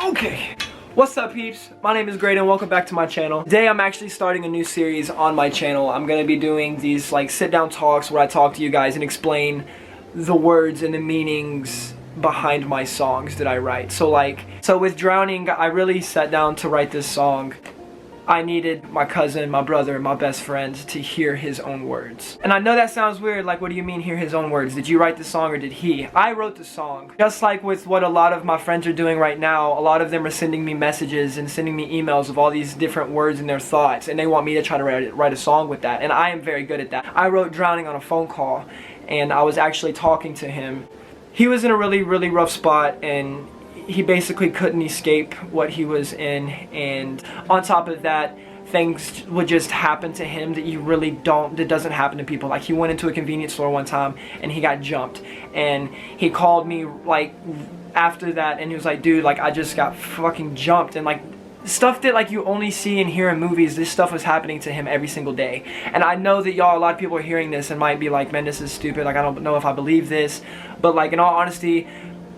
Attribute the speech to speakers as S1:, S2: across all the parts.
S1: Okay, what's up peeps? My name is Graydon, welcome back to my channel. Today I'm actually starting a new series on my channel. I'm going to be doing these like sit down talks where I talk to you guys and explain the words and the meanings behind my songs that I write. So with Drowning, I really sat down to write this song. I needed my cousin, my brother, my best friend to hear his own words. And I know that sounds weird, like what do you mean hear his own words? Did you write the song or did he? I wrote the song. Just like with what a lot of my friends are doing right now, a lot of them are sending me messages and sending me emails of all these different words and their thoughts, and they want me to try to write a song with that, and I am very good at that. I wrote Drowning on a phone call, and I was actually talking to him. He was in a really rough spot, and he basically couldn't escape what he was in, and on top of that, things would just happen to him that doesn't happen to people. Like, he went into a convenience store one time and he got jumped, and he called me like after that and he was like, dude, like I just got fucking jumped, and like stuff that like you only see and hear in movies, this stuff was happening to him every single day. And I know that y'all, a lot of people are hearing this and might be like, man, this is stupid, like I don't know if I believe this, but like in all honesty,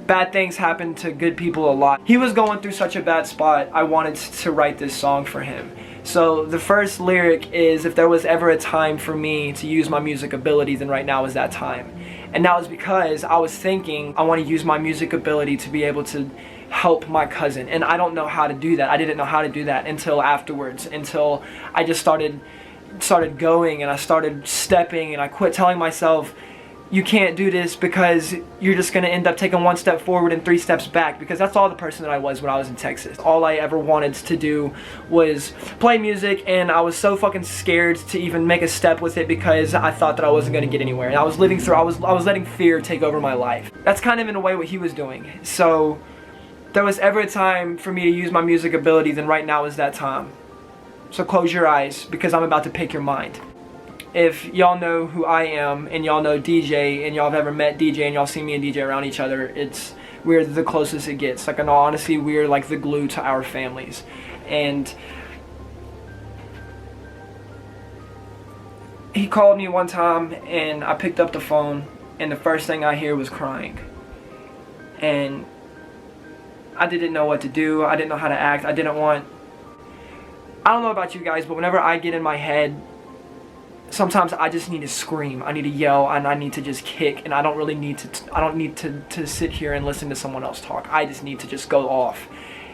S1: bad things happen to good people a lot. He was going through such a bad spot, I wanted to write this song for him. So the first lyric is, if there was ever a time for me to use my music ability, then right now is that time. And that was because I was thinking, I want to use my music ability to be able to help my cousin. And I don't know how to do that. I didn't know how to do that until afterwards, until I just started going and I started stepping, and I quit telling myself, you can't do this because you're just going to end up taking one step forward and 3 steps back, because that's all the person that I was when I was in Texas. All I ever wanted to do was play music, and I was so fucking scared to even make a step with it because I thought that I wasn't going to get anywhere. And I was letting fear take over my life. That's kind of in a way what he was doing. So if there was ever a time for me to use my music ability, then right now is that time. So close your eyes, because I'm about to pick your mind. If y'all know who I am, and y'all know DJ, and y'all have ever met DJ, and y'all see me and DJ around each other, we're the closest it gets. Like, in all honesty, we're like the glue to our families. And he called me one time, and I picked up the phone, and the first thing I hear was crying. And I didn't know what to do. I didn't know how to act. I don't know about you guys, but whenever I get in my head, sometimes I just need to scream, I need to yell, and I need to just kick, and I don't need to sit here and listen to someone else talk. I just need to just go off.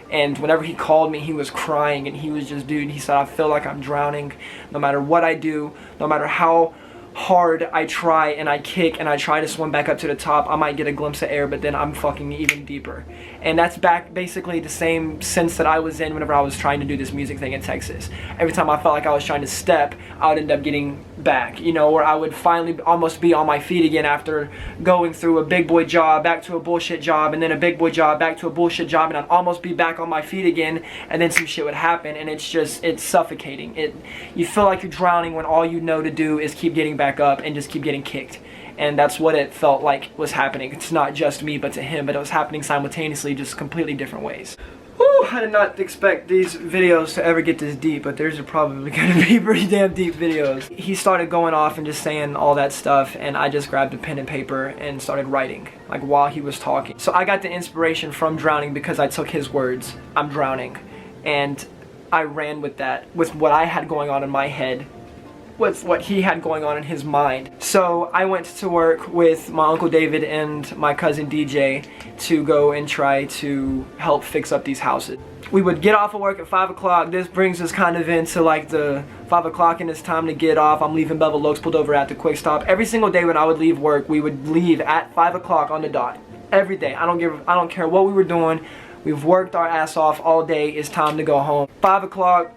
S1: And whenever he called me, he was crying, and he was just, dude, he said, I feel like I'm drowning. No matter what I do, no matter how hard I try and I kick and I try to swim back up to the top, I might get a glimpse of air, but then I'm fucking even deeper. And that's basically the same sense that I was in whenever I was trying to do this music thing in Texas. Every time I felt like I was trying to step, I would end up getting back, you know, or I would finally almost be on my feet again after going through a big boy job, back to a bullshit job, and then a big boy job, back to a bullshit job, and I'd almost be back on my feet again, and then some shit would happen, and it's suffocating. You feel like you're drowning when all you know to do is keep getting back up and just keep getting kicked. And that's what it felt like was happening. It's not just me but to him, but it was happening simultaneously, just completely different ways. Whew, I did not expect these videos to ever get this deep, but theirs are probably going to be pretty damn deep videos. He started going off and just saying all that stuff, and I just grabbed a pen and paper and started writing, like while he was talking. So I got the inspiration from Drowning because I took his words, I'm drowning, and I ran with that, with what I had going on in my head, with what he had going on in his mind. So I went to work with my Uncle David and my cousin DJ to go and try to help fix up these houses. We would get off of work at 5 o'clock. This brings us kind of into like the 5 o'clock and it's time to get off. I'm leaving Bevel Oaks, pulled over at the Quick Stop. Every single day when I would leave work, we would leave at 5 o'clock on the dot. Every day. I don't care what we were doing. We've worked our ass off all day. It's time to go home. 5 o'clock,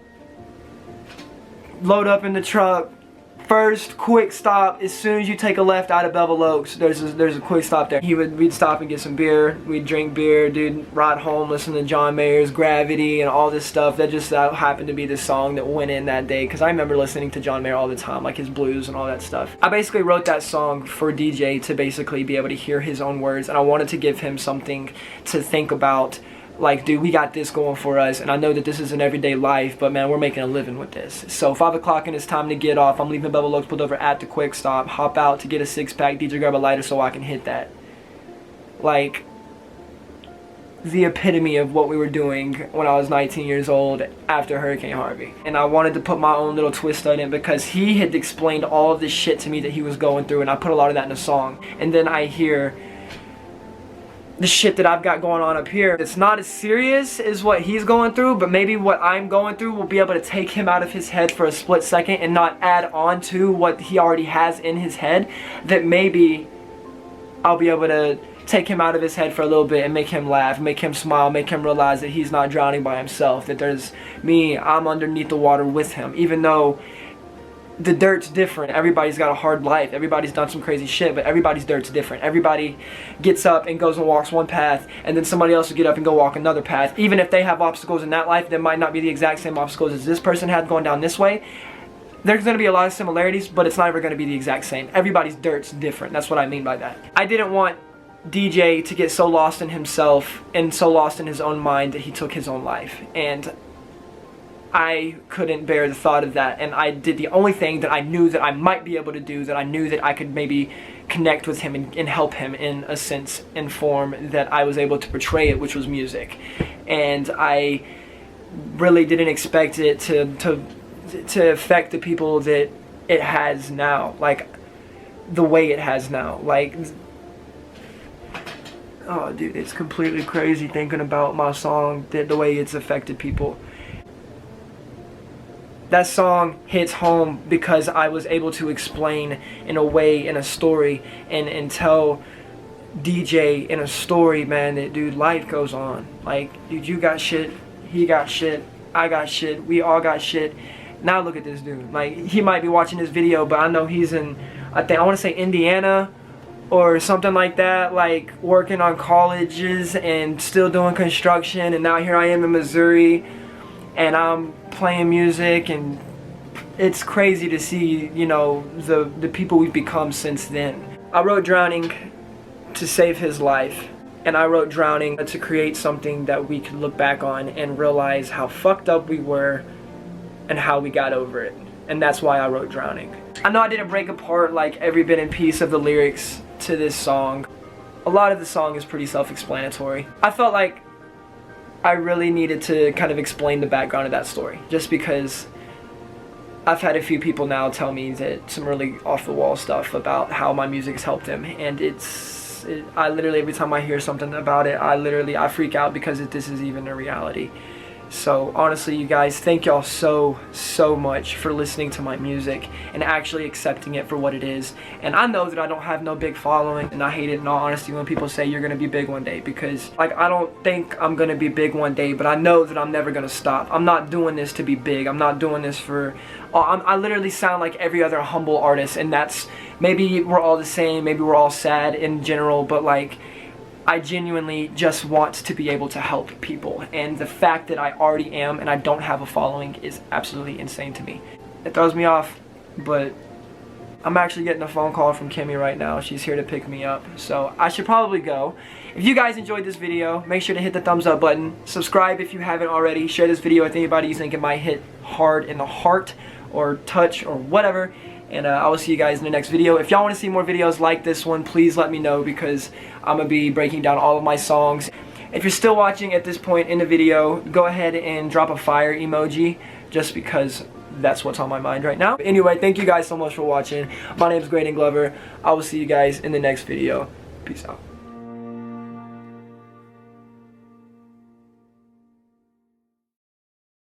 S1: load up in the truck. First quick stop, as soon as you take a left out of Bevel Oaks, there's a quick stop there. We'd stop and get some beer. We'd drink beer, dude, ride home, listen to John Mayer's Gravity and all this stuff. That just happened to be the song that went in that day, because I remember listening to John Mayer all the time, like his blues and all that stuff. I basically wrote that song for DJ to basically be able to hear his own words, and I wanted to give him something to think about. Like, dude, we got this going for us, and I know that this is an everyday life, but man, we're making a living with this. So 5 o'clock and it's time to get off. I'm leaving Bevel Oaks, pulled over at the Quick Stop, hop out to get a 6-pack. DJ, grab a lighter so I can hit that. Like, the epitome of what we were doing when I was 19 years old after Hurricane Harvey. And I wanted to put my own little twist on it because he had explained all of this shit to me that he was going through, and I put a lot of that in a song. And then I hear the shit that I've got going on up here. It's not as serious as what he's going through, but maybe what I'm going through will be able to take him out of his head for a split second and not add on to what he already has in his head. That maybe I'll be able to take him out of his head for a little bit and make him laugh, make him smile, make him realize that he's not drowning by himself, that there's me, I'm underneath the water with him. Even though the dirt's different, everybody's got a hard life, everybody's done some crazy shit, but everybody's dirt's different. Everybody gets up and goes and walks one path, and then somebody else will get up and go walk another path. Even if they have obstacles in that life that might not be the exact same obstacles as this person had going down this way, there's going to be a lot of similarities, but it's not ever going to be the exact same. Everybody's dirt's different. That's what I mean by that. I didn't want DJ to get so lost in himself and so lost in his own mind that he took his own life, and I couldn't bear the thought of that, and I did the only thing that I knew that I might be able to do, that I knew that I could maybe connect with him and help him in a sense and form that I was able to portray it, which was music. And I really didn't expect it to affect the people that it has now, like the way it has now. Like, oh dude, it's completely crazy thinking about my song, the way it's affected people. That song hits home because I was able to explain in a way, in a story, and tell DJ in a story, man, that dude, life goes on. Like, dude, you got shit, he got shit, I got shit, we all got shit. Now look at this dude. Like, he might be watching this video, but I know he's in, I want to say Indiana or something like that, like working on colleges and still doing construction, and now here I am in Missouri and I'm playing music, and it's crazy to see, you know, the people we've become since then. I wrote Drowning to save his life, and I wrote Drowning to create something that we could look back on and realize how fucked up we were and how we got over it. And that's why I wrote Drowning. I know I didn't break apart like every bit and piece of the lyrics to this song. A lot of the song is pretty self-explanatory. I felt like I really needed to kind of explain the background of that story, just because I've had a few people now tell me that some really off-the-wall stuff about how my music has helped them, and I literally, every time I hear something about it, I freak out because this is even a reality. So honestly, you guys, thank y'all so much for listening to my music and actually accepting it for what it is. And I know that I don't have no big following, and I hate it in all honesty when people say you're gonna be big one day, because like, I don't think I'm gonna be big one day, but I know that I'm never gonna stop. I'm not doing this to be big. I'm not doing this for, I literally sound like every other humble artist, and that's, maybe we're all the same, maybe we're all sad in general, but like, I genuinely just want to be able to help people, and the fact that I already am and I don't have a following is absolutely insane to me. It throws me off, but I'm actually getting a phone call from Kimmy right now. She's here to pick me up, so I should probably go. If you guys enjoyed this video, make sure to hit the thumbs up button, subscribe if you haven't already, share this video with anybody you think it might hit hard in the heart or touch or whatever. And I will see you guys in the next video. If y'all want to see more videos like this one, please let me know, because I'm going to be breaking down all of my songs. If you're still watching at this point in the video, go ahead and drop a fire emoji, just because that's what's on my mind right now. Anyway, thank you guys so much for watching. My name is Graydon Glover. I will see you guys in the next video. Peace out.